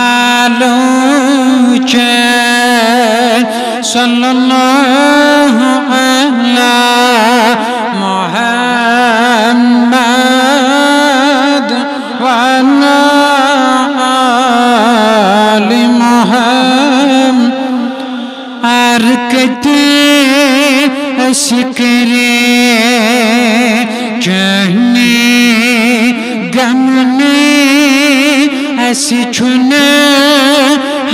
आलोचन सल्लल्लाहु अला मुहम्मद व अला आलि मुहम्मद हरकते अशकरे चहने गमने ऐसी छुना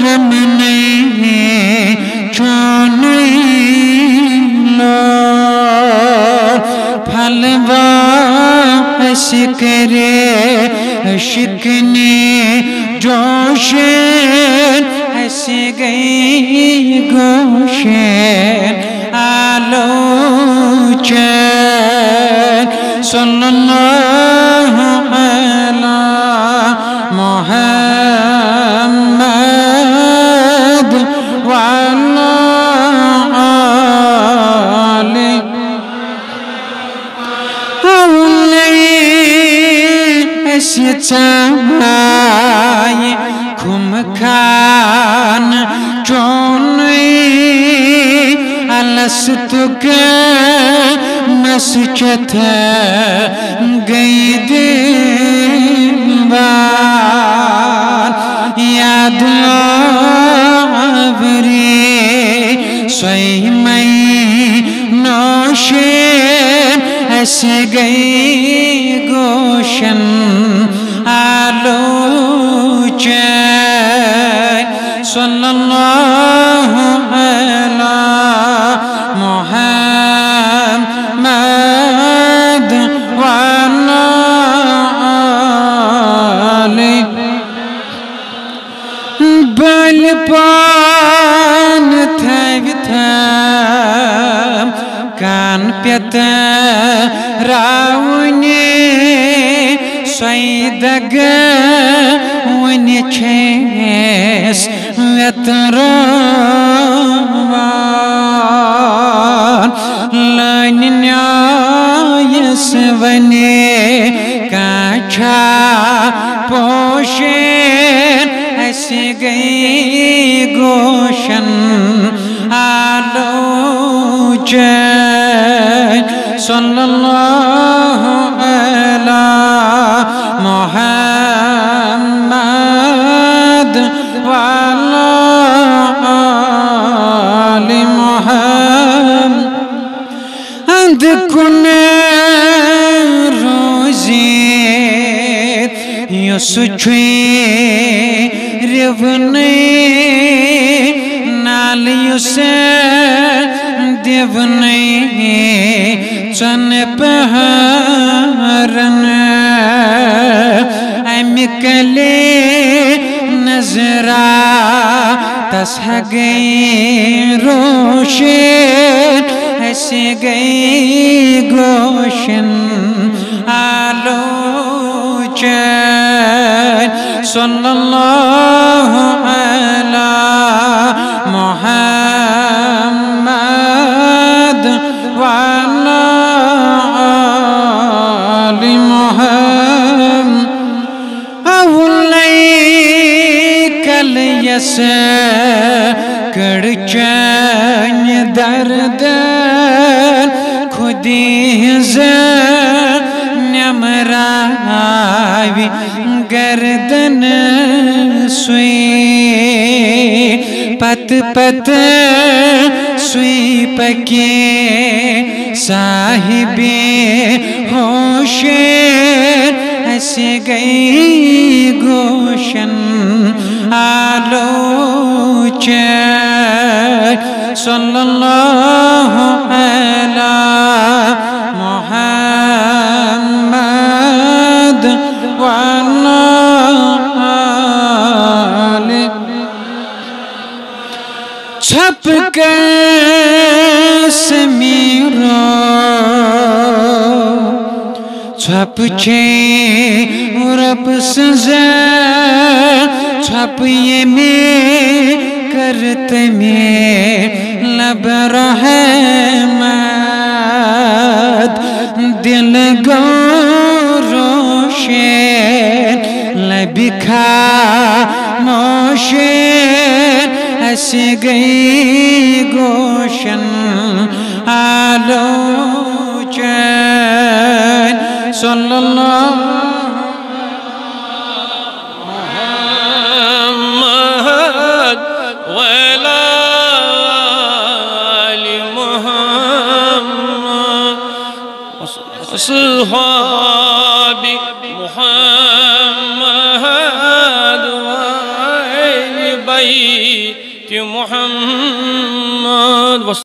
हमने चुने लो फलवा अशकरे शिकने जोशे ऐसे गई गोशें आलोचन सल्लल्लाहु अला मुहम्मद व अला आलि ऐसे चाय खुम खान चोने अलस्तुक मस्चत गई दिलबार याद आवरे सोई मई नौशेन ऐसे गई गोशन आलोचन सल्लल्लाहु अला मुहम्मद व अला आलि बलपान थविथम कान प्यत रावने सैदग वने छेस वेतरवान लन्यायस वने काछा पोशेन ऐसे गई गोशन आलोचन सल्लल्लाहु अला मुहम्मद व अला आलि मुहम्मद अंधकुने रोज़े युसुचे रिवने नाल युसे दिवने चन पहरन अमिकले नजरा तस गई रोशन ऐसे गई गोशन आलोचन सल्लल्लाहु अला मुहम्मद व अला आलि मुहम्मद कल यस कड़चन दर्द खुदी नमरावी गर्दन सुई पत पत सुई पके साहिबे होशे ऐसे गई गोशन आलोचन सल्लल्लाहु अला मुहम्मद व अला आलि छप समीरो छप छे रब सजा छप ये में करते में लब रहमत दिल गौरोशे लबिखा ऐसी गई गोशन आलोचन सल्लल्लाहु मुहम्मद वला आलि मुहम्मद असहाबी मुहम्मद बैत मुहम्मद